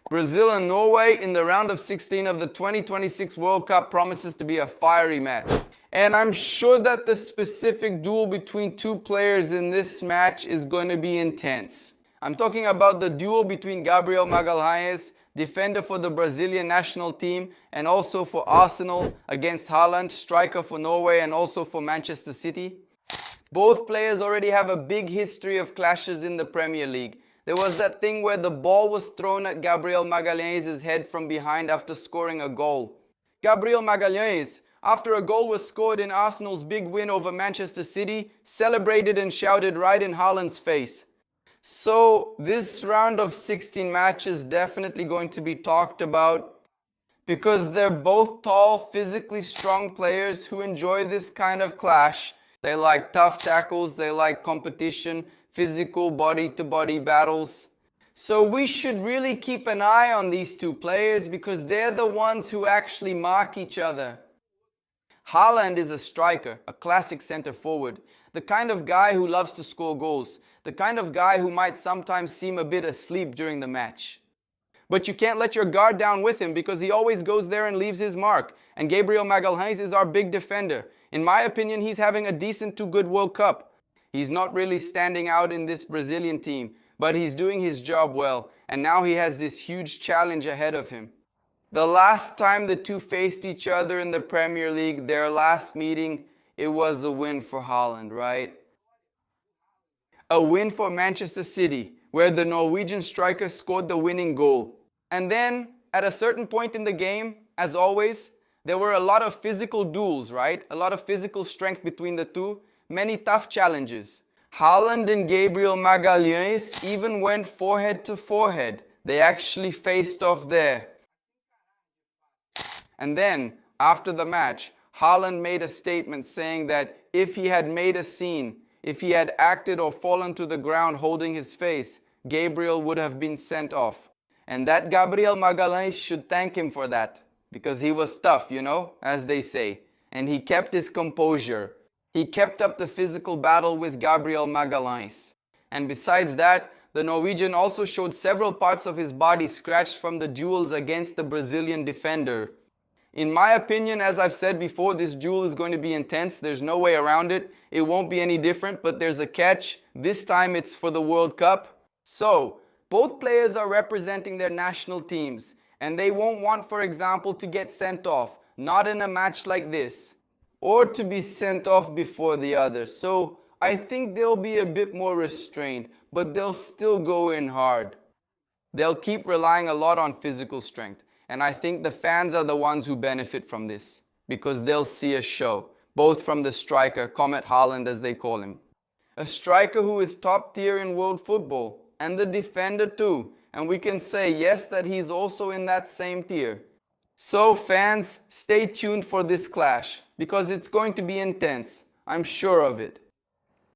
Brazil and Norway in the round of 16 of the 2026 World Cup promises to be a fiery match. And I'm sure that the specific duel between two players in this match is going to be intense. I'm talking about the duel between Gabriel Magalhães, defender for the Brazilian national team and also for Arsenal, against Haaland, striker for Norway and also for Manchester City. Both players already have a big history of clashes in the Premier League. There was that thing where the ball was thrown at Gabriel Magalhães' head from behind after scoring a goal. Gabriel Magalhães, after a goal was scored in Arsenal's big win over Manchester City, celebrated and shouted right in Haaland's face. So this round of 16 matches is definitely going to be talked about because they're both tall, physically strong players who enjoy this kind of clash. They like tough tackles, they like competition, physical body-to-body battles. So we should really keep an eye on these two players because they're the ones who actually mark each other. Haaland is a striker, a classic center forward, the kind of guy who loves to score goals, the kind of guy who might sometimes seem a bit asleep during the match. But you can't let your guard down with him because he always goes there and leaves his mark. And Gabriel Magalhães is our big defender. In my opinion, he's having a decent to good World Cup. He's not really standing out in this Brazilian team, but he's doing his job well, and now he has this huge challenge ahead of him. The last time the two faced each other in the Premier League, their last meeting, it was a win for Haaland, right? A win for Manchester City, where the Norwegian striker scored the winning goal. And then, at a certain point in the game, as always, there were a lot of physical duels, right? A lot of physical strength between the two, many tough challenges. Haaland and Gabriel Magalhães even went forehead to forehead. They actually faced off there. And then, after the match, Haaland made a statement saying that if he had made a scene, if he had acted or fallen to the ground holding his face, Gabriel would have been sent off. And that Gabriel Magalhães should thank him for that, because he was tough, you know, as they say. And he kept his composure. He kept up the physical battle with Gabriel Magalhães. And besides that, the Norwegian also showed several parts of his body scratched from the duels against the Brazilian defender. In my opinion, as I've said before, this duel is going to be intense. There's no way around it. It won't be any different, but there's a catch. This time it's for the World Cup. So, both players are representing their national teams, and they won't want, for example, to get sent off, not in a match like this, or to be sent off before the other. So, I think they'll be a bit more restrained, but they'll still go in hard. They'll keep relying a lot on physical strength. And I think the fans are the ones who benefit from this, because they'll see a show, both from the striker, Comet Haaland as they call him. A striker who is top tier in world football, and the defender too. And we can say, yes, that he's also in that same tier. So fans, stay tuned for this clash, because it's going to be intense. I'm sure of it.